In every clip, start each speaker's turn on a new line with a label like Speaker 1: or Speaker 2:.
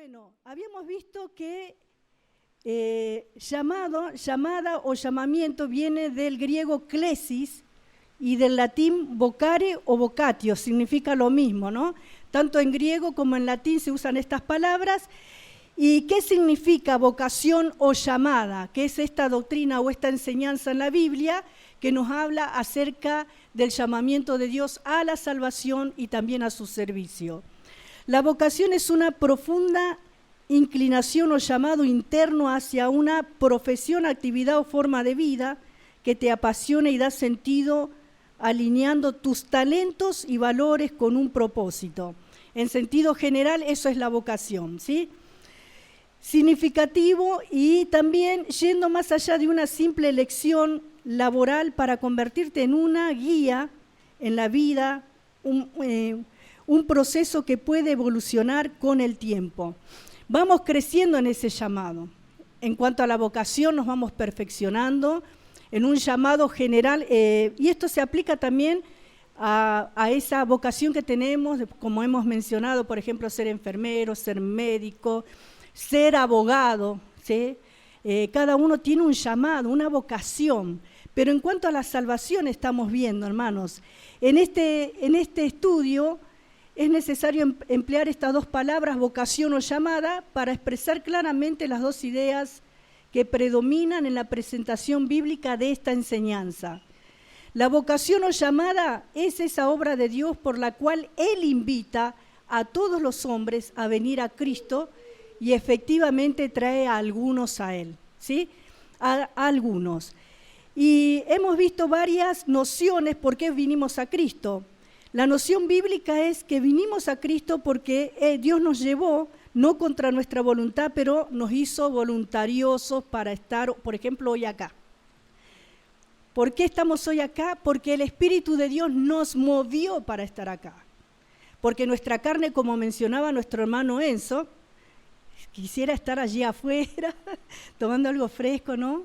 Speaker 1: Bueno, habíamos visto que llamada o llamamiento viene del griego klesis y del latín vocare o vocatio, significa lo mismo, ¿no? Tanto en griego como en latín se usan estas palabras. ¿Y qué significa vocación o llamada? ¿Qué es esta doctrina o esta enseñanza en la Biblia que nos habla acerca del llamamiento de Dios a la salvación y también a su servicio? La vocación es una profunda inclinación o llamado interno hacia una profesión, actividad o forma de vida que te apasiona y da sentido alineando tus talentos y valores con un propósito. En sentido general, eso es la vocación, ¿sí? Significativo y también yendo más allá de una simple elección laboral para convertirte en una guía en la vida, un proceso que puede evolucionar con el tiempo. Vamos creciendo en ese llamado. En cuanto a la vocación, nos vamos perfeccionando en un llamado general, y esto se aplica también a esa vocación que tenemos, como hemos mencionado, por ejemplo, ser enfermero, ser médico, ser abogado, ¿sí? Cada uno tiene un llamado, una vocación, pero en cuanto a la salvación estamos viendo, hermanos, en este estudio es necesario emplear estas dos palabras, vocación o llamada, para expresar claramente las dos ideas que predominan en la presentación bíblica de esta enseñanza. La vocación o llamada es esa obra de Dios por la cual Él invita a todos los hombres a venir a Cristo y efectivamente trae a algunos a Él, ¿sí? A algunos. Y hemos visto varias nociones por qué vinimos a Cristo. La noción bíblica es que vinimos a Cristo porque Dios nos llevó, no contra nuestra voluntad, pero nos hizo voluntariosos para estar, por ejemplo, hoy acá. ¿Por qué estamos hoy acá? Porque el Espíritu de Dios nos movió para estar acá. Porque nuestra carne, como mencionaba nuestro hermano Enzo, quisiera estar allí afuera, tomando algo fresco, ¿no?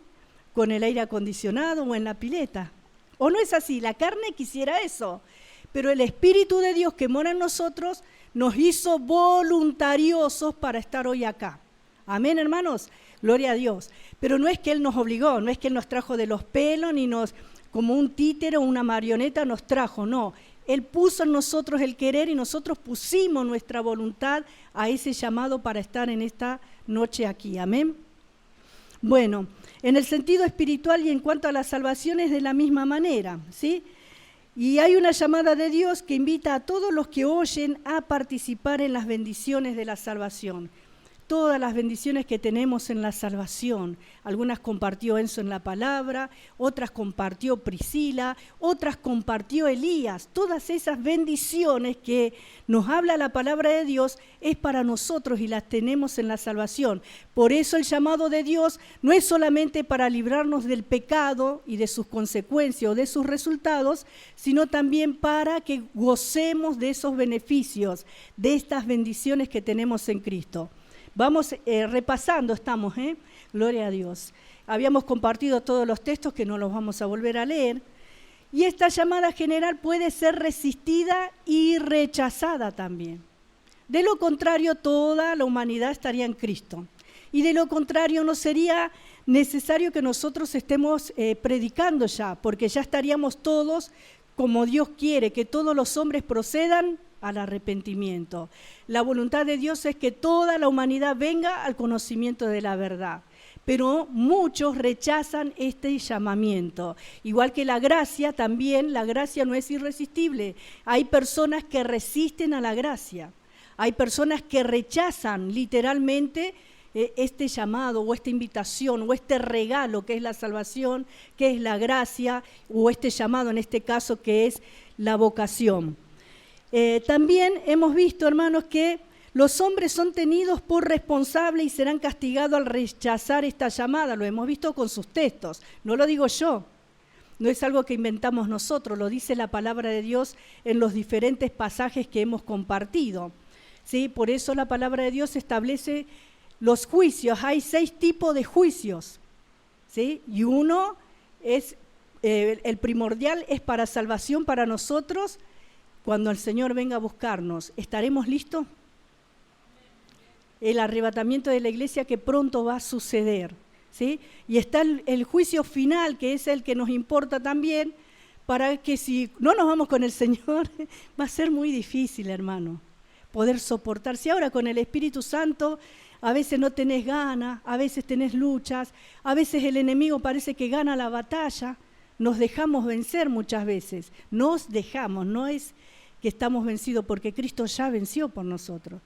Speaker 1: Con el aire acondicionado o en la pileta. ¿O no es así? La carne quisiera eso. Pero el Espíritu de Dios que mora en nosotros nos hizo voluntariosos para estar hoy acá. Amén, hermanos. Gloria a Dios. Pero no es que Él nos obligó, no es que Él nos trajo de los pelos, ni nos, como un títere o una marioneta nos trajo, no. Él puso en nosotros el querer y nosotros pusimos nuestra voluntad a ese llamado para estar en esta noche aquí. Amén. Bueno, en el sentido espiritual y en cuanto a la salvación es de la misma manera, ¿sí? Y hay una llamada de Dios que invita a todos los que oyen a participar en las bendiciones de la salvación. Todas las bendiciones que tenemos en la salvación. Algunas compartió Enzo en la palabra, otras compartió Priscila, otras compartió Elías. Todas esas bendiciones que nos habla la palabra de Dios es para nosotros y las tenemos en la salvación. Por eso el llamado de Dios no es solamente para librarnos del pecado y de sus consecuencias o de sus resultados, sino también para que gocemos de esos beneficios, de estas bendiciones que tenemos en Cristo. Vamos repasando, estamos, gloria a Dios. Habíamos compartido todos los textos que no los vamos a volver a leer. Y esta llamada general puede ser resistida y rechazada también. De lo contrario, toda la humanidad estaría en Cristo. Y de lo contrario, no sería necesario que nosotros estemos predicando ya, porque ya estaríamos todos como Dios quiere, que todos los hombres procedan al arrepentimiento. La voluntad de Dios es que toda la humanidad venga al conocimiento de la verdad, pero muchos rechazan este llamamiento. Igual que la gracia, también la gracia no es irresistible. Hay personas que resisten a la gracia, hay personas que rechazan literalmente este llamado o esta invitación o este regalo que es la salvación, que es la gracia, o este llamado en este caso que es la vocación. También hemos visto, hermanos, que los hombres son tenidos por responsables y serán castigados al rechazar esta llamada. Lo hemos visto con sus textos, no lo digo yo, no es algo que inventamos nosotros, lo dice la palabra de Dios en los diferentes pasajes que hemos compartido, ¿sí? Por eso la palabra de Dios establece los juicios. Hay 6 tipos de juicios, ¿sí? Y uno es, el primordial es para salvación para nosotros. Cuando el Señor venga a buscarnos, ¿estaremos listos? el arrebatamiento de la iglesia que pronto va a suceder, ¿sí? Y está el juicio final, que es el que nos importa también, para que si no nos vamos con el Señor, va a ser muy difícil, hermano, poder soportar. Si ahora con el Espíritu Santo a veces no tenés ganas, a veces tenés luchas, a veces el enemigo parece que gana la batalla, nos dejamos vencer muchas veces, nos dejamos, no es que estamos vencidos porque Cristo ya venció por nosotros.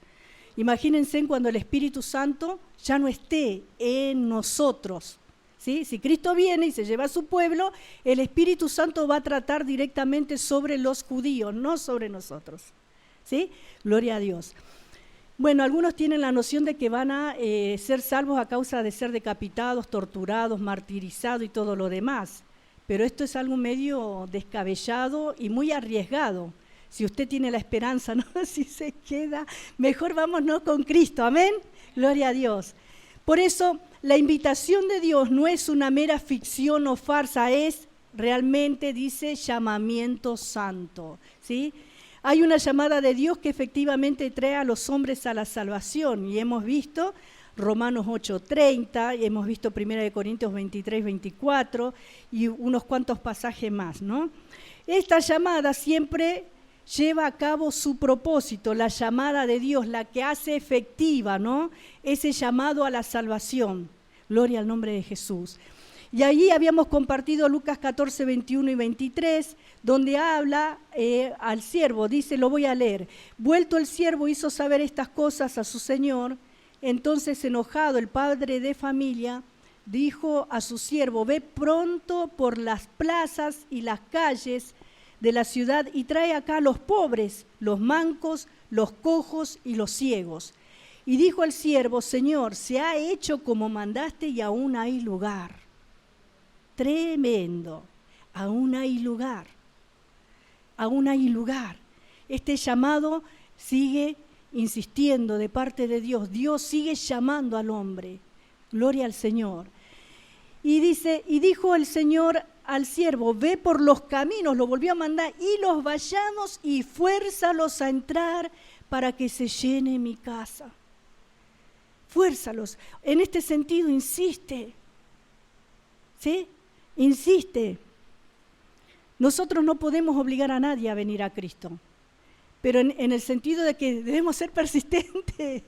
Speaker 1: Imagínense cuando el Espíritu Santo ya no esté en nosotros, ¿sí? Si Cristo viene y se lleva a su pueblo, el Espíritu Santo va a tratar directamente sobre los judíos, no sobre nosotros, ¿sí? Gloria a Dios. Bueno, algunos tienen la noción de que van a ser salvos a causa de ser decapitados, torturados, martirizados y todo lo demás. Pero esto es algo medio descabellado y muy arriesgado. Si usted tiene la esperanza, ¿no? Si se queda, mejor vámonos con Cristo, amén, gloria a Dios. Por eso, la invitación de Dios no es una mera ficción o farsa, es realmente, dice, llamamiento santo, ¿sí? Hay una llamada de Dios que efectivamente trae a los hombres a la salvación, y hemos visto Romanos 8:30, y hemos visto 1 Corintios 23:24, y unos cuantos pasajes más, ¿no? Esta llamada siempre lleva a cabo su propósito, la llamada de Dios, la que hace efectiva, ¿no? Ese llamado a la salvación. Gloria al nombre de Jesús. Y ahí habíamos compartido Lucas 14:21 y 23, donde habla al siervo, dice, lo voy a leer. Vuelto el siervo hizo saber estas cosas a su señor, entonces enojado el padre de familia dijo a su siervo, ve pronto por las plazas y las calles de la ciudad y trae acá a los pobres, los mancos, los cojos y los ciegos. Y dijo el siervo, Señor, se ha hecho como mandaste y aún hay lugar. Tremendo, aún hay lugar, aún hay lugar. Este llamado sigue insistiendo de parte de Dios, Dios sigue llamando al hombre, gloria al Señor. Y dice, y dijo el Señor al siervo, ve por los caminos, lo volvió a mandar, y los vallados y fuérzalos a entrar para que se llene mi casa. Fuérzalos, en este sentido insiste, ¿sí? Insiste. Nosotros no podemos obligar a nadie a venir a Cristo, pero en el sentido de que debemos ser persistentes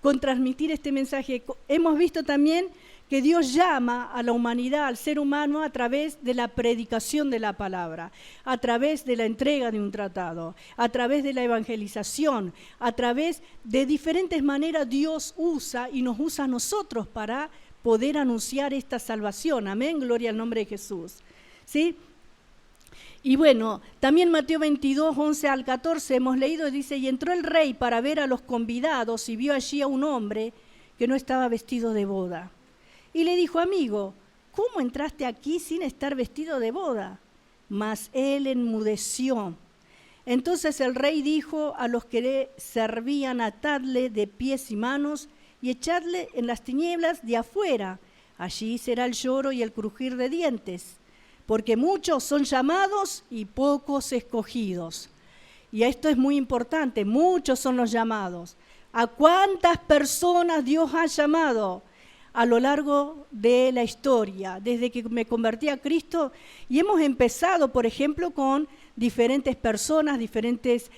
Speaker 1: con transmitir este mensaje. Hemos visto también que Dios llama a la humanidad, al ser humano, a través de la predicación de la palabra, a través de la entrega de un tratado, a través de la evangelización, a través de diferentes maneras Dios usa y nos usa a nosotros para poder anunciar esta salvación. Amén, gloria al nombre de Jesús. ¿Sí? Y bueno, también Mateo 22, 11 al 14 hemos leído, dice, y entró el rey para ver a los convidados y vio allí a un hombre que no estaba vestido de boda. Y le dijo, amigo, ¿cómo entraste aquí sin estar vestido de boda? Mas él enmudeció. Entonces el rey dijo a los que le servían, atadle de pies y manos y echadle en las tinieblas de afuera. Allí será el lloro y el crujir de dientes, porque muchos son llamados y pocos escogidos. Y esto es muy importante, muchos son los llamados. ¿A cuántas personas Dios ha llamado a lo largo de la historia, desde que me convertí a Cristo? Y hemos empezado, por ejemplo, con diferentes personas, diferentes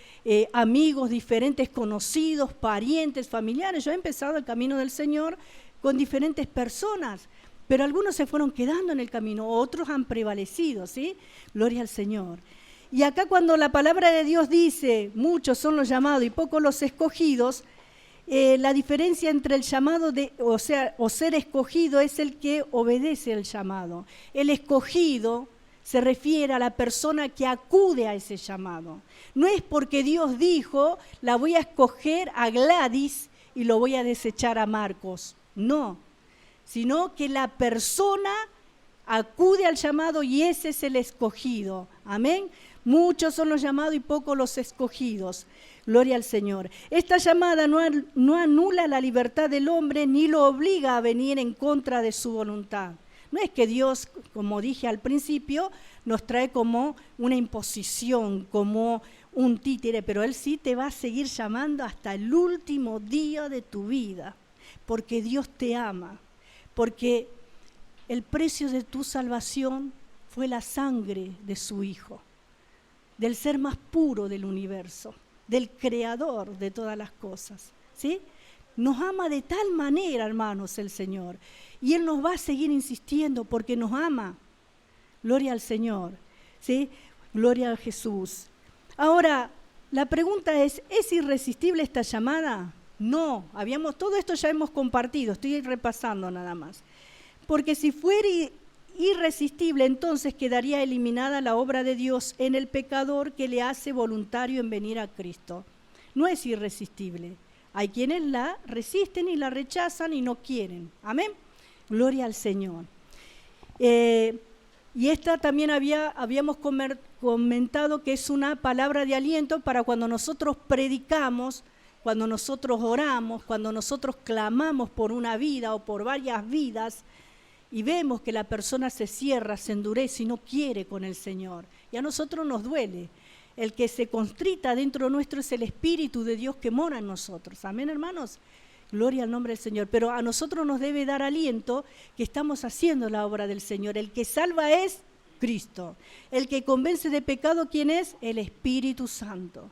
Speaker 1: amigos, diferentes conocidos, parientes, familiares. Yo he empezado el camino del Señor con diferentes personas, pero algunos se fueron quedando en el camino, otros han prevalecido, ¿sí? Gloria al Señor. Y acá cuando la palabra de Dios dice, muchos son los llamados y pocos los escogidos, la diferencia entre el llamado, o ser escogido, es el que obedece el llamado. El escogido se refiere a la persona que acude a ese llamado. No es porque Dios dijo, la voy a escoger a Gladys y lo voy a desechar a Marcos. No, sino que la persona acude al llamado y ese es el escogido. Amén. Muchos son los llamados y pocos los escogidos. Gloria al Señor. Esta llamada no anula la libertad del hombre ni lo obliga a venir en contra de su voluntad. No es que Dios, como dije al principio, nos trae como una imposición, como un títere, pero Él sí te va a seguir llamando hasta el último día de tu vida, porque Dios te ama, porque el precio de tu salvación fue la sangre de su Hijo, del ser más puro del universo, del creador de todas las cosas, ¿sí? Nos ama de tal manera, hermanos, el Señor, y Él nos va a seguir insistiendo porque nos ama. Gloria al Señor, ¿sí? Gloria a Jesús. Ahora, la pregunta es irresistible esta llamada? No, todo esto ya hemos compartido, estoy repasando nada más. Porque si fuera irresistible, entonces quedaría eliminada la obra de Dios en el pecador que le hace voluntario en venir a Cristo. No es irresistible. Hay quienes la resisten y la rechazan y no quieren. Amén. Gloria al Señor. Y esta también habíamos comentado que es una palabra de aliento para cuando nosotros predicamos, cuando nosotros oramos, cuando nosotros clamamos por una vida o por varias vidas y vemos que la persona se cierra, se endurece y no quiere con el Señor. Y a nosotros nos duele. El que se constrita dentro nuestro es el Espíritu de Dios que mora en nosotros. Amén, hermanos. Gloria al nombre del Señor. Pero a nosotros nos debe dar aliento que estamos haciendo la obra del Señor. El que salva es Cristo. El que convence de pecado, ¿quién es? El Espíritu Santo.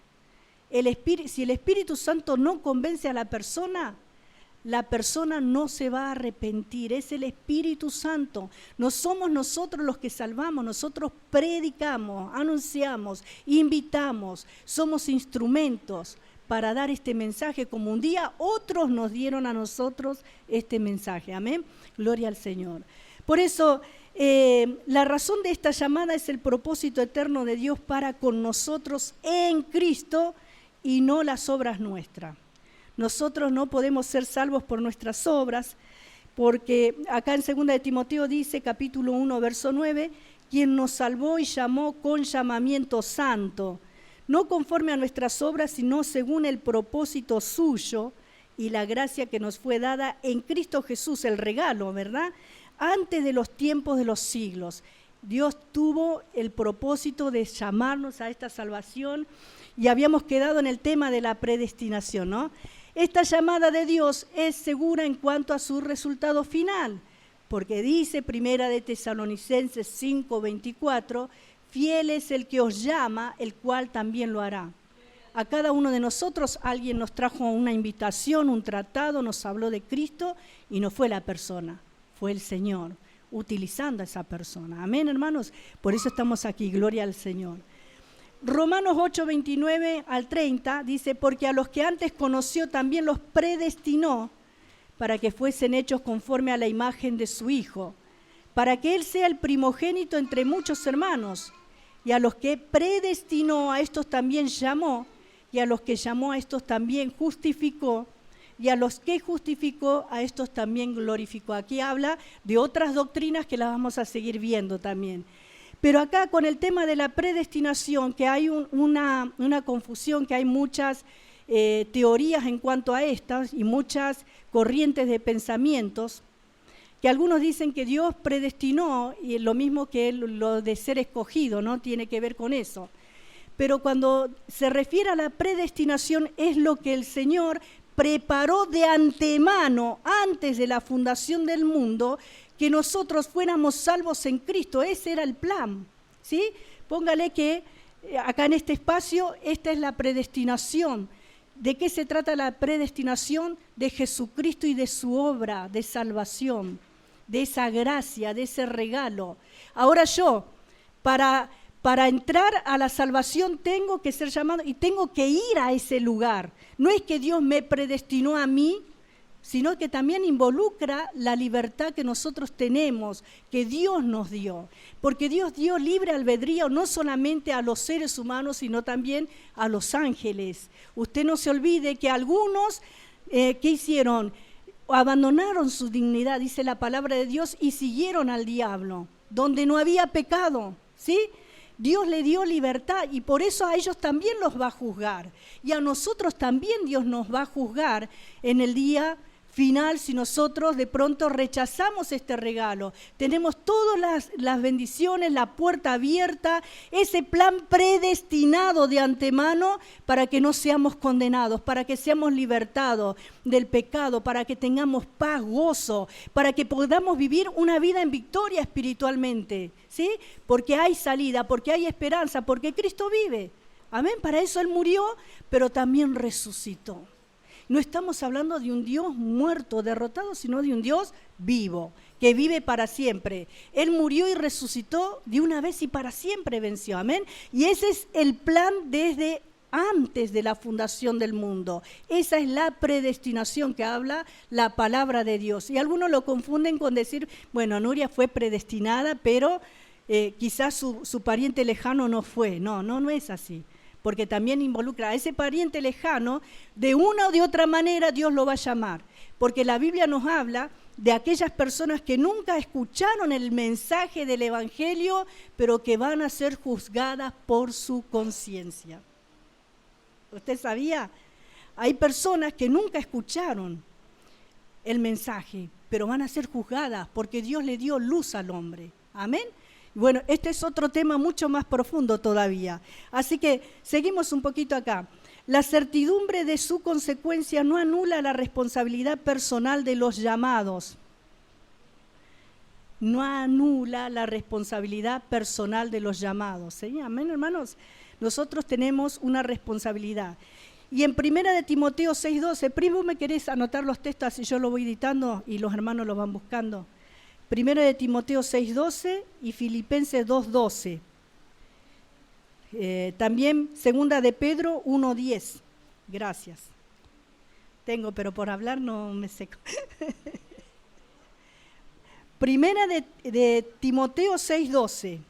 Speaker 1: Si el Espíritu Santo no convence a la persona no se va a arrepentir. Es el Espíritu Santo. No somos nosotros los que salvamos. Nosotros predicamos, anunciamos, invitamos. Somos instrumentos para dar este mensaje, como un día otros nos dieron a nosotros este mensaje. Amén. Gloria al Señor. Por eso, la razón de esta llamada es el propósito eterno de Dios para con nosotros en Cristo y no las obras nuestras. Nosotros no podemos ser salvos por nuestras obras, porque acá en 2 de Timoteo dice, capítulo 1, verso 9, quien nos salvó y llamó con llamamiento santo, no conforme a nuestras obras, sino según el propósito suyo y la gracia que nos fue dada en Cristo Jesús, el regalo, ¿verdad? Antes de los tiempos de los siglos. Dios tuvo el propósito de llamarnos a esta salvación y habíamos quedado en el tema de la predestinación, ¿no? Esta llamada de Dios es segura en cuanto a su resultado final, porque dice 1 de Tesalonicenses 5:24, fiel es el que os llama, el cual también lo hará. A cada uno de nosotros alguien nos trajo una invitación, un tratado, nos habló de Cristo y no fue la persona, fue el Señor, utilizando a esa persona. Amén, hermanos. Por eso estamos aquí, gloria al Señor. Romanos 8:29 al 30 dice, porque a los que antes conoció también los predestinó para que fuesen hechos conforme a la imagen de su Hijo, para que Él sea el primogénito entre muchos hermanos. Y a los que predestinó, a estos también llamó, y a los que llamó, a estos también justificó, y a los que justificó, a estos también glorificó. Aquí habla de otras doctrinas que las vamos a seguir viendo también. Pero acá con el tema de la predestinación, que hay una confusión, que hay muchas teorías en cuanto a estas y muchas corrientes de pensamientos, que algunos dicen que Dios predestinó, y lo mismo que lo de ser escogido, ¿no? Tiene que ver con eso. Pero cuando se refiere a la predestinación, es lo que el Señor preparó de antemano, antes de la fundación del mundo, que nosotros fuéramos salvos en Cristo. Ese era el plan, ¿sí? Póngale que acá en este espacio, esta es la predestinación. ¿De qué se trata la predestinación? De Jesucristo y de su obra de salvación, de esa gracia, de ese regalo. Ahora yo, para entrar a la salvación tengo que ser llamado y tengo que ir a ese lugar. No es que Dios me predestinó a mí, sino que también involucra la libertad que nosotros tenemos, que Dios nos dio. Porque Dios dio libre albedrío no solamente a los seres humanos, sino también a los ángeles. Usted no se olvide que algunos, ¿qué hicieron? Abandonaron su dignidad, dice la palabra de Dios, y siguieron al diablo, donde no había pecado, ¿sí? Dios le dio libertad y por eso a ellos también los va a juzgar. Y a nosotros también Dios nos va a juzgar en el día final si nosotros de pronto rechazamos este regalo. Tenemos todas las bendiciones, la puerta abierta, ese plan predestinado de antemano para que no seamos condenados, para que seamos libertados del pecado, para que tengamos paz, gozo, para que podamos vivir una vida en victoria espiritualmente, ¿sí? Porque hay salida, porque hay esperanza, porque Cristo vive. Amén, para eso Él murió, pero también resucitó. No estamos hablando de un Dios muerto, derrotado, sino de un Dios vivo, que vive para siempre. Él murió y resucitó de una vez y para siempre venció, amén. Y ese es el plan desde antes de la fundación del mundo. Esa es la predestinación que habla la palabra de Dios. Y algunos lo confunden con decir, bueno, Nuria fue predestinada, pero quizás su pariente lejano no fue. No es así. Porque también involucra a ese pariente lejano, de una o de otra manera Dios lo va a llamar. Porque la Biblia nos habla de aquellas personas que nunca escucharon el mensaje del Evangelio, pero que van a ser juzgadas por su conciencia. ¿Usted sabía? Hay personas que nunca escucharon el mensaje, pero van a ser juzgadas porque Dios le dio luz al hombre. Amén. Bueno, este es otro tema mucho más profundo todavía. Así que seguimos un poquito acá. La certidumbre de su consecuencia no anula la responsabilidad personal de los llamados. No anula la responsabilidad personal de los llamados. ¿Sí? Amén, hermanos. Nosotros tenemos una responsabilidad. Y en 1 de Timoteo 6:12, primo, ¿me querés anotar los textos? Así yo lo voy editando y los hermanos lo van buscando. 1 de Timoteo 6:12 y Filipenses 2:12. También 2 de Pedro 1:10. Gracias. Tengo, pero por hablar no me seco. 1 de Timoteo 6:12.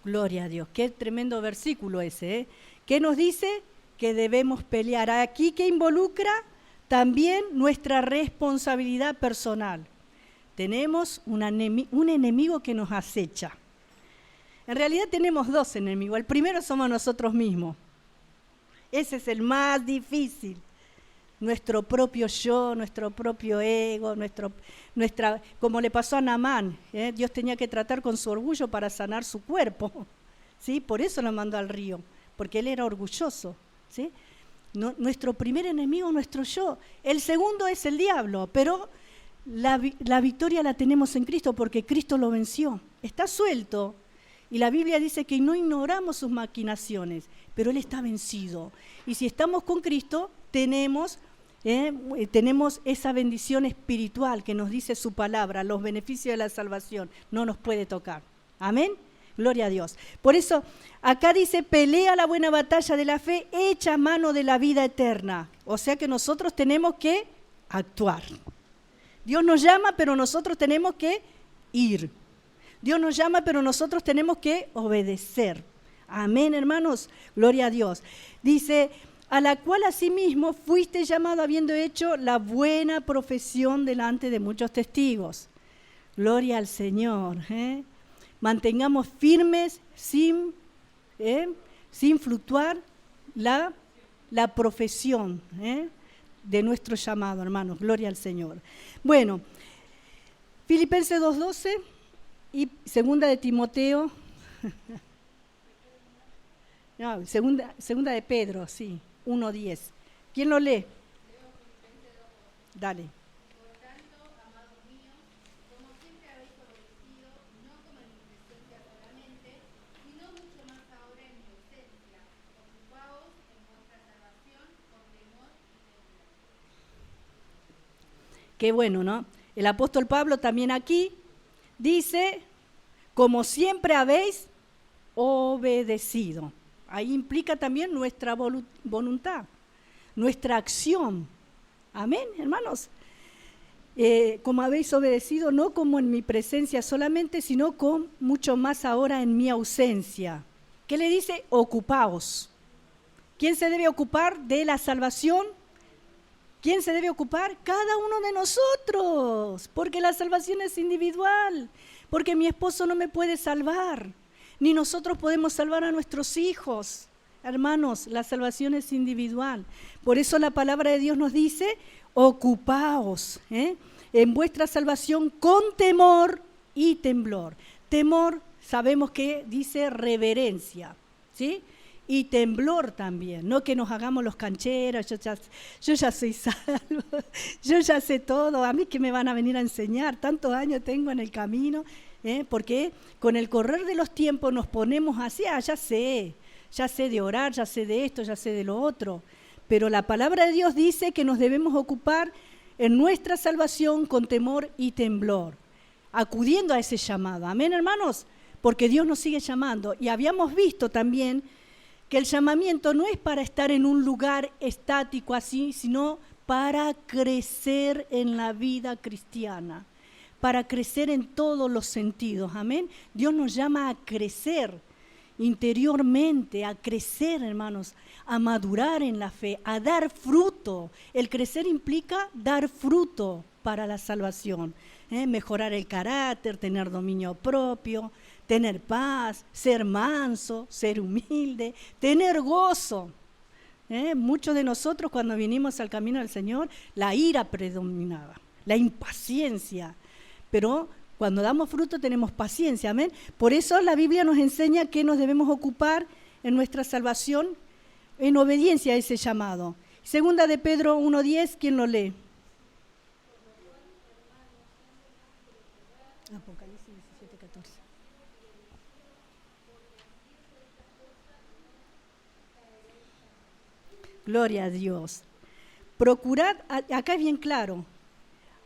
Speaker 1: Gloria a Dios, qué tremendo versículo ese, ¿eh? ¿Qué nos dice? Que debemos pelear. Aquí que involucra también nuestra responsabilidad personal. Tenemos un enemigo que nos acecha. En realidad tenemos dos enemigos. El primero somos nosotros mismos. Ese es el más difícil. Nuestro propio yo, nuestro propio ego, como le pasó a Naamán, Dios tenía que tratar con su orgullo para sanar su cuerpo, ¿sí? Por eso lo mandó al río, porque él era orgulloso, ¿sí? Nuestro primer enemigo, nuestro yo. El segundo es el diablo, pero la victoria la tenemos en Cristo porque Cristo lo venció. Está suelto y la Biblia dice que no ignoramos sus maquinaciones, pero Él está vencido. Y si estamos con Cristo, tenemos esa bendición espiritual que nos dice su palabra, los beneficios de la salvación, no nos puede tocar. Amén. Gloria a Dios. Por eso, acá dice, pelea la buena batalla de la fe, echa mano de la vida eterna. O sea que nosotros tenemos que actuar. Dios nos llama, pero nosotros tenemos que ir. Dios nos llama, pero nosotros tenemos que obedecer. Amén, hermanos. Gloria a Dios. Dice, a la cual asimismo fuiste llamado habiendo hecho la buena profesión delante de muchos testigos. Gloria al Señor. Mantengamos firmes sin fluctuar la profesión de nuestro llamado, hermanos. Gloria al Señor. Bueno, Filipenses 2:12 y 2 de Timoteo. No, segunda de Pedro, sí, 1:10. ¿Quién lo lee? Dale.
Speaker 2: Por tanto, amados míos, como siempre habéis obedecido, no como en mi presencia solamente, sino mucho más ahora en mi ausencia, ocupaos en vuestra salvación con temor y temblor.
Speaker 1: Qué bueno, ¿no? El apóstol Pablo también aquí dice, como siempre habéis obedecido. Ahí implica también nuestra voluntad, nuestra acción. Amén, hermanos. Como habéis obedecido, no como en mi presencia solamente, sino con mucho más ahora en mi ausencia. ¿Qué le dice? Ocupaos. ¿Quién se debe ocupar de la salvación? ¿Quién se debe ocupar? Cada uno de nosotros, porque la salvación es individual. porque mi esposo no me puede salvar, ni nosotros podemos salvar a nuestros hijos. Hermanos, la salvación es individual. Por eso la palabra de Dios nos dice, ocupaos en vuestra salvación con temor y temblor. Temor, sabemos que dice reverencia, ¿sí? Y temblor también, no que nos hagamos los cancheros, yo ya soy salvo, yo ya sé todo, a mí que me van a venir a enseñar, tantos años tengo en el camino, porque con el correr de los tiempos nos ponemos así, ya sé de orar, ya sé de esto, ya sé de lo otro, pero la palabra de Dios dice que nos debemos ocupar en nuestra salvación con temor y temblor, acudiendo a ese llamado, amén hermanos, porque Dios nos sigue llamando, y habíamos visto también que el llamamiento no es para estar en un lugar estático así, sino para crecer en la vida cristiana, para crecer en todos los sentidos, amén. Dios nos llama a crecer interiormente, a crecer, hermanos, a madurar en la fe, a dar fruto. El crecer implica dar fruto para la salvación, mejorar el carácter, tener dominio propio, tener paz, ser manso, ser humilde, tener gozo. Muchos de nosotros cuando vinimos al camino del Señor, la ira predominaba, la impaciencia, pero cuando damos fruto tenemos paciencia, amén. Por eso la Biblia nos enseña que nos debemos ocupar en nuestra salvación en obediencia a ese llamado. Segunda de Pedro 1:10, ¿quién lo lee? Apocalipsis 17:14. Gloria a Dios. Procurad, acá es bien claro,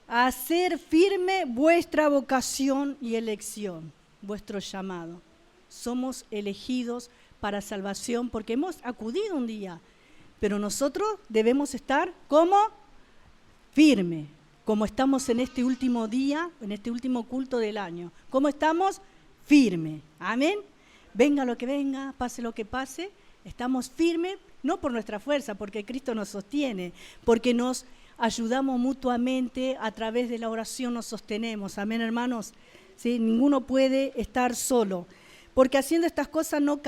Speaker 1: hacer firme vuestra vocación y elección, vuestro llamado. Somos elegidos para salvación porque hemos acudido un día, pero nosotros debemos estar como firme, como estamos en este último día, en este último culto del año. ¿Cómo estamos? Firme. Amén. Venga lo que venga, pase lo que pase, estamos firmes, no por nuestra fuerza, porque Cristo nos sostiene, porque nos ayudamos mutuamente, a través de la oración nos sostenemos. Amén, hermanos. ¿Sí? Ninguno puede estar solo, porque haciendo estas cosas no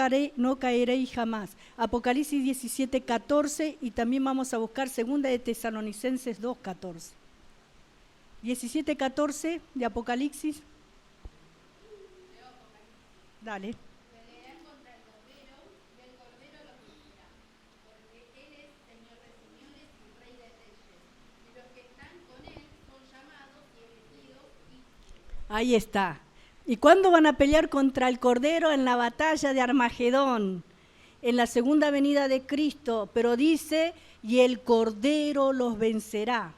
Speaker 1: caeréis jamás. Apocalipsis 17:14, y también vamos a buscar segunda de Tesalonicenses 2:14. 17:14 de Apocalipsis. Dale. Ahí está. ¿Y cuándo van a pelear contra el Cordero? En la batalla de Armagedón, en la segunda venida de Cristo. Pero dice, y el Cordero los vencerá.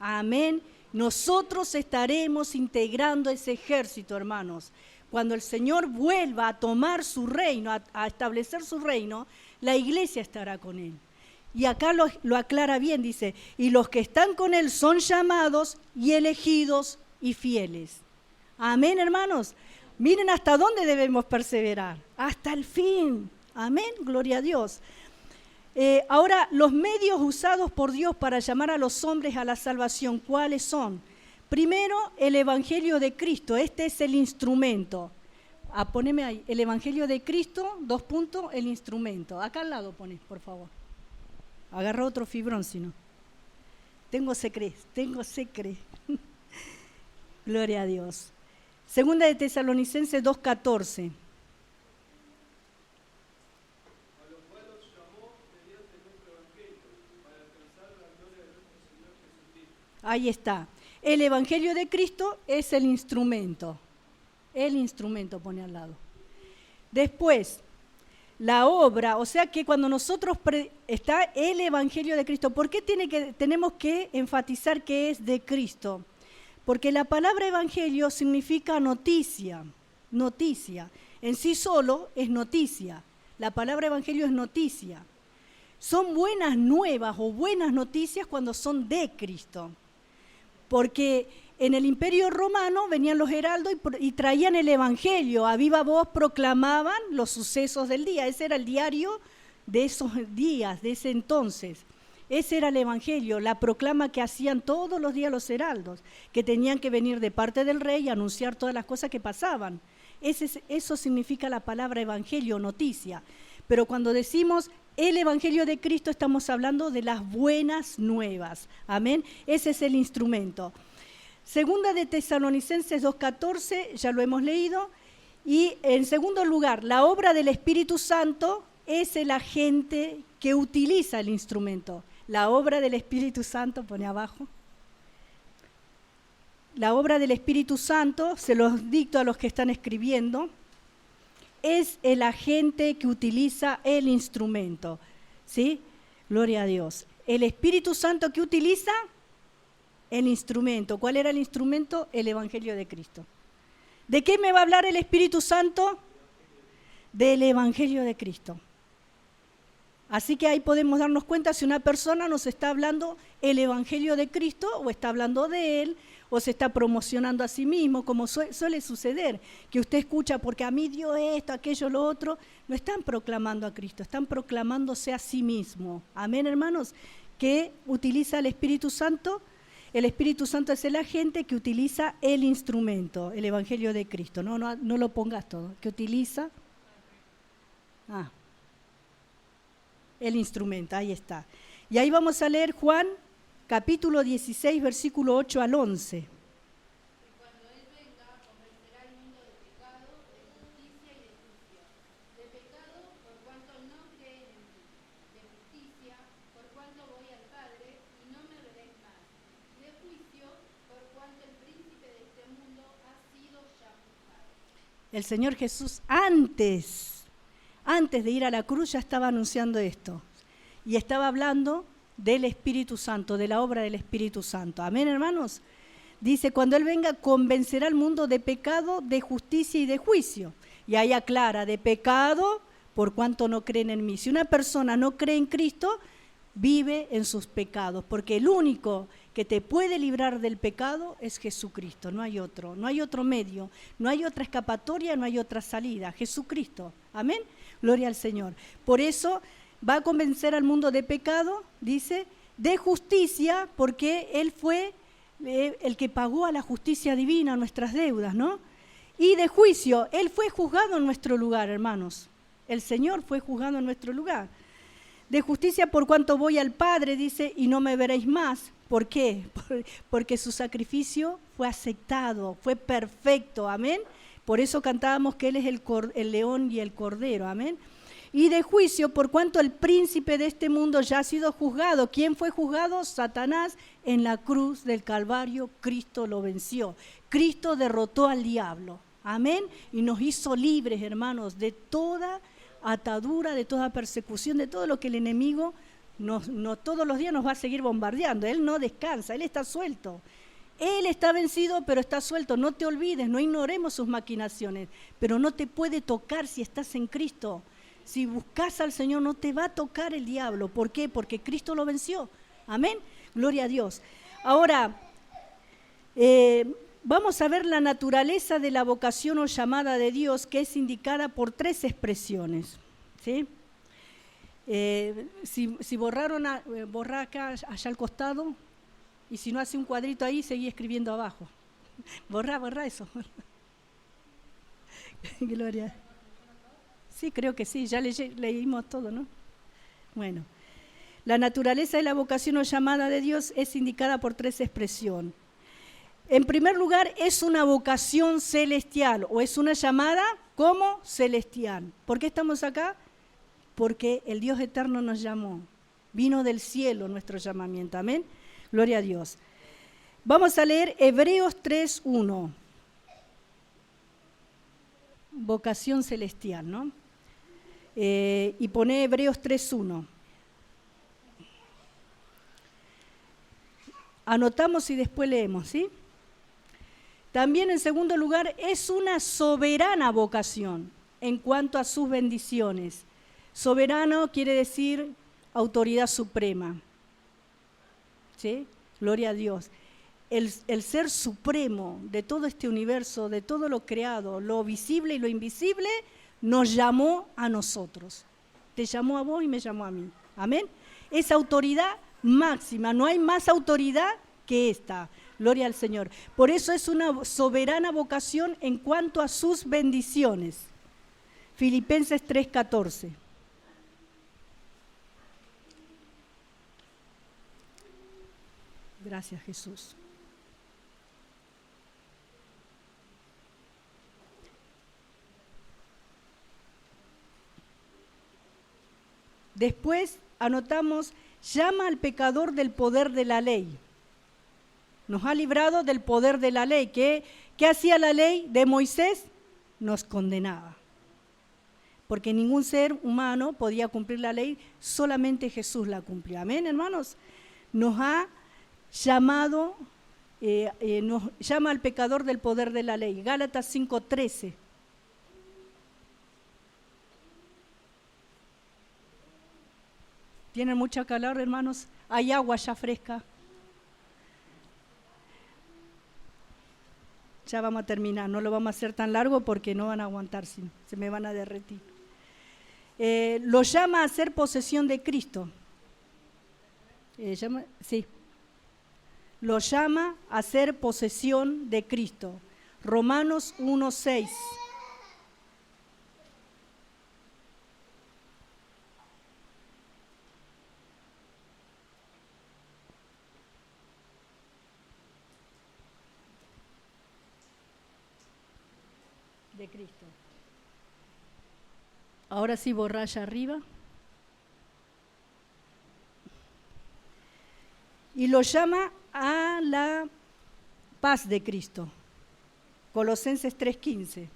Speaker 1: Amén. Nosotros estaremos integrando ese ejército, hermanos. Cuando el Señor vuelva a tomar su reino, a establecer su reino, la iglesia estará con Él. Y acá lo aclara bien, dice, y los que están con Él son llamados y elegidos y fieles. Amén, hermanos. Miren hasta dónde debemos perseverar, hasta el fin. Amén, gloria a Dios. Ahora, los medios usados por Dios para llamar a los hombres a la salvación, ¿cuáles son? Primero, el Evangelio de Cristo. Este es el instrumento. Poneme ahí, el Evangelio de Cristo, 2 puntos, el instrumento. Acá al lado pones, por favor. Agarra otro fibrón, si no. Tengo secre. Gloria a Dios. Segunda de Tesalonicenses 2:14. Ahí está. El Evangelio de Cristo es el instrumento. El instrumento pone al lado. Después, la obra, o sea que cuando nosotros está el Evangelio de Cristo, ¿por qué tenemos que enfatizar que es de Cristo? Porque la palabra evangelio significa noticia, noticia. En sí solo es noticia. La palabra evangelio es noticia. Son buenas nuevas o buenas noticias cuando son de Cristo. Porque en el Imperio Romano venían los heraldos y traían el evangelio. A viva voz proclamaban los sucesos del día. Ese era el diario de esos días, de ese entonces. Ese era el Evangelio, la proclama que hacían todos los días los heraldos, que tenían que venir de parte del rey y anunciar todas las cosas que pasaban. Eso significa la palabra evangelio, noticia. Pero cuando decimos el Evangelio de Cristo, estamos hablando de las buenas nuevas. Amén. Ese es el instrumento. Segunda de Tesalonicenses 2:14, ya lo hemos leído. Y en segundo lugar, la obra del Espíritu Santo es el agente que utiliza el instrumento. La obra del Espíritu Santo, pone abajo. La obra del Espíritu Santo, se los dicto a los que están escribiendo, es el agente que utiliza el instrumento. ¿Sí? Gloria a Dios. El Espíritu Santo que utiliza el instrumento. ¿Cuál era el instrumento? El Evangelio de Cristo. ¿De qué me va a hablar el Espíritu Santo? Del Evangelio de Cristo. Así que ahí podemos darnos cuenta si una persona nos está hablando el Evangelio de Cristo o está hablando de Él o se está promocionando a sí mismo, como suele suceder, que usted escucha porque a mí dio esto, aquello, lo otro. No están proclamando a Cristo, están proclamándose a sí mismo. Amén, hermanos. ¿Qué utiliza el Espíritu Santo? El Espíritu Santo es el agente que utiliza el instrumento, el Evangelio de Cristo. No lo pongas todo. ¿Qué utiliza? El instrumento, ahí está. Y ahí vamos a leer Juan, capítulo 16, versículo 8 al 11.
Speaker 2: Cuando Él venga, convencerá al mundo de pecado, de justicia y de juicio. De pecado, por cuanto no creen en mí. De justicia, por cuanto voy al Padre y no me veréis más. De juicio, por cuanto el príncipe de este mundo ha sido ya juzgado.
Speaker 1: El Señor Jesús antes de ir a la cruz ya estaba anunciando esto. Y estaba hablando del Espíritu Santo, de la obra del Espíritu Santo. Amén, hermanos. Dice, cuando Él venga, convencerá al mundo de pecado, de justicia y de juicio. Y ahí aclara, de pecado, por cuanto no creen en mí. Si una persona no cree en Cristo, vive en sus pecados, porque el único que te puede librar del pecado es Jesucristo, no hay otro medio, no hay otra escapatoria, no hay otra salida, Jesucristo. Amén. Gloria al Señor. Por eso va a convencer al mundo de pecado, dice, de justicia, porque Él fue el que pagó a la justicia divina nuestras deudas, ¿no? Y de juicio, Él fue juzgado en nuestro lugar, hermanos. El Señor fue juzgado en nuestro lugar. De justicia por cuanto voy al Padre, dice, y no me veréis más. ¿Por qué? Porque su sacrificio fue aceptado, fue perfecto, amén. Por eso cantábamos que Él es el león y el cordero, amén. Y de juicio, por cuanto el príncipe de este mundo ya ha sido juzgado. ¿Quién fue juzgado? Satanás. En la cruz del Calvario, Cristo lo venció. Cristo derrotó al diablo, amén. Y nos hizo libres, hermanos, de toda atadura, de toda persecución, de todo lo que el enemigo no todos los días nos va a seguir bombardeando. Él no descansa, Él está suelto. Él está vencido, pero está suelto. No te olvides, no ignoremos sus maquinaciones, pero no te puede tocar si estás en Cristo. Si buscas al Señor, no te va a tocar el diablo. ¿Por qué? Porque Cristo lo venció. Amén. Gloria a Dios. Ahora, vamos a ver la naturaleza de la vocación o llamada de Dios, que es indicada por 3 expresiones. ¿Sí? Si borraron, borra acá, allá al costado, y si no hace un cuadrito ahí, seguí escribiendo abajo. Borra eso. Gloria. Sí, creo que sí, ya leímos todo, ¿no? Bueno, la naturaleza de la vocación o llamada de Dios es indicada por 3 expresiones. En primer lugar, es una vocación celestial o es una llamada como celestial. ¿Por qué estamos acá? Porque el Dios eterno nos llamó. Vino del cielo nuestro llamamiento. Amén. Gloria a Dios. Vamos a leer Hebreos 3:1. Vocación celestial, ¿no? Y pone Hebreos 3:1. Anotamos y después leemos, ¿sí? También en segundo lugar, es una soberana vocación en cuanto a sus bendiciones. Soberano quiere decir autoridad suprema. ¿Sí? Gloria a Dios. El ser supremo de todo este universo, de todo lo creado, lo visible y lo invisible, nos llamó a nosotros. Te llamó a vos y me llamó a mí. Amén. Esa autoridad máxima, no hay más autoridad que esta. Gloria al Señor. Por eso es una soberana vocación en cuanto a sus bendiciones. Filipenses 3:14. Gracias, Jesús. Después anotamos, llama al pecador del poder de la ley. Nos ha librado del poder de la ley. ¿Qué hacía la ley de Moisés? Nos condenaba. Porque ningún ser humano podía cumplir la ley, solamente Jesús la cumplió. Amén, hermanos. Nos ha llamado, nos llama al pecador del poder de la ley. Gálatas 5:13. ¿Tienen mucha calor, hermanos? Hay agua ya fresca. Ya vamos a terminar, no lo vamos a hacer tan largo porque no van a aguantar, se me van a derretir. Lo llama a ser posesión de Cristo. Lo llama a ser posesión de Cristo. Romanos 1:6. De Cristo. Ahora sí, borralla arriba. Y lo llama a la paz de Cristo. Colosenses 3:15.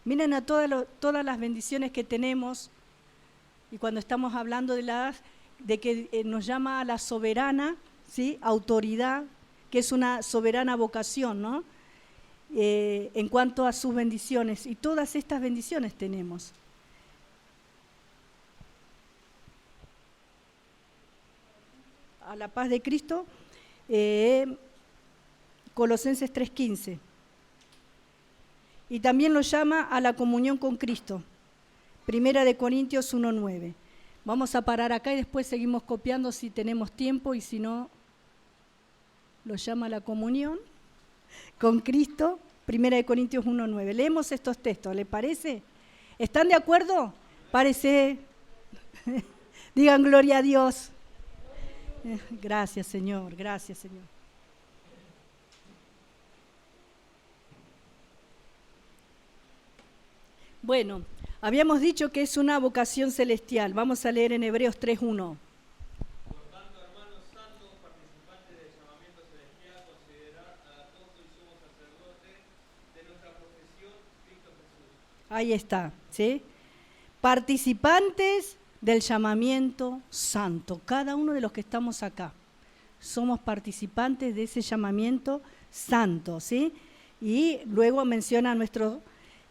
Speaker 1: Miren a todas las bendiciones que tenemos, y cuando estamos hablando de que nos llama a la soberana, ¿sí?, autoridad, que es una soberana vocación, ¿no? En cuanto a sus bendiciones, y todas estas bendiciones tenemos. A la paz de Cristo, Colosenses 3:15. Y también lo llama a la comunión con Cristo, 1 Corintios 1:9. Vamos a parar acá y después seguimos copiando si tenemos tiempo, y si no, lo llama a la comunión con Cristo, 1 Corintios 1:9. Leemos estos textos, ¿les parece? ¿Están de acuerdo? Parece. Digan gloria a Dios. Gracias, Señor, gracias, Señor. Bueno, habíamos dicho que es una vocación celestial. Vamos a leer en Hebreos 3:1. Ahí está, ¿sí? Participantes del llamamiento santo. Cada uno de los que estamos acá somos participantes de ese llamamiento santo, ¿sí? Y luego menciona nuestro,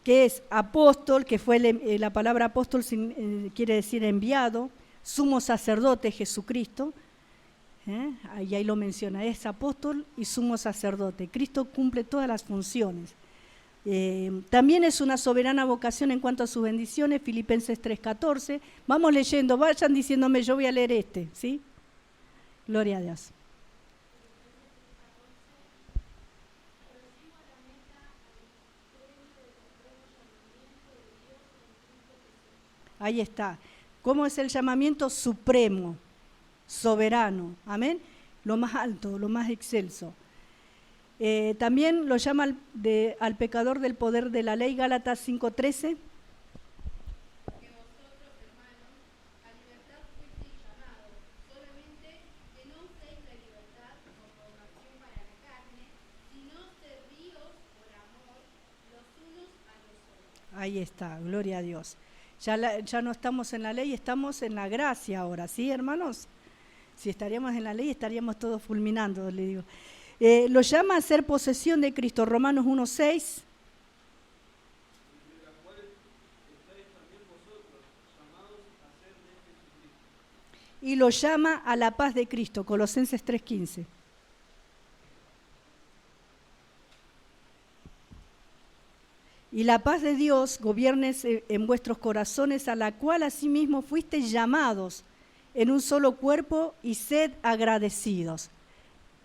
Speaker 1: que es apóstol, que fue la palabra apóstol quiere decir enviado, sumo sacerdote Jesucristo, ahí lo menciona, es apóstol y sumo sacerdote. Cristo cumple todas las funciones. También es una soberana vocación en cuanto a sus bendiciones, Filipenses 3:14. Vamos leyendo, vayan diciéndome, yo voy a leer ¿sí? Gloria a Dios. Ahí está. ¿Cómo es el llamamiento? Supremo, soberano, amén. Lo más alto, lo más excelso. También lo llama al pecador del poder de la ley, Gálatas 5:13.
Speaker 2: Que vosotros, hermanos, a libertad fuisteis llamados, solamente que no uséis la libertad como ocasión para la carne, sino servíos por amor los unos a los otros.
Speaker 1: Ahí está, gloria a Dios. Ya no estamos en la ley, estamos en la gracia ahora, ¿sí, hermanos? Si estaríamos en la ley, estaríamos todos fulminando, le digo. Lo llama a ser posesión de Cristo, Romanos 1:6. Y lo llama a la paz de Cristo, Colosenses 3:15. Y la paz de Dios gobierne en vuestros corazones, a la cual asimismo fuisteis llamados en un solo cuerpo, y sed agradecidos.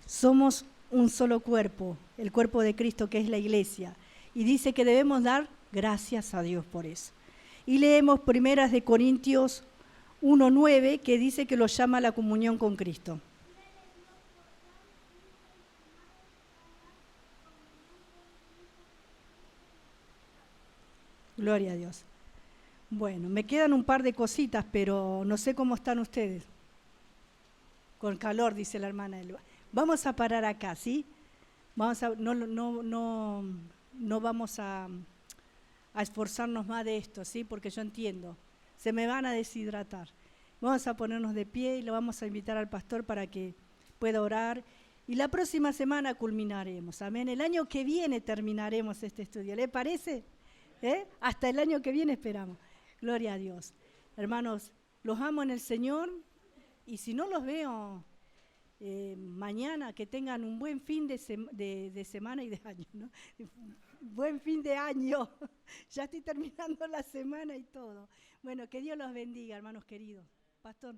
Speaker 1: Somos un solo cuerpo, el cuerpo de Cristo, que es la iglesia. Y dice que debemos dar gracias a Dios por eso. Y leemos 1 Corintios 1:9, que dice que lo llama a la comunión con Cristo. Gloria a Dios. Bueno, me quedan un par de cositas, pero no sé cómo están ustedes. Con calor, dice la hermana Elba. Vamos a parar acá, ¿sí? No vamos a esforzarnos más de esto, ¿sí? Porque yo entiendo, se me van a deshidratar. Vamos a ponernos de pie y le vamos a invitar al pastor para que pueda orar. Y la próxima semana culminaremos, amén. El año que viene terminaremos este estudio, ¿le parece? Hasta el año que viene esperamos. Gloria a Dios. Hermanos, los amo en el Señor, y si no los veo mañana, que tengan un buen fin de semana y de año, ¿no? Buen fin de año. Ya estoy terminando la semana y todo. Bueno, que Dios los bendiga, hermanos queridos. Pastor.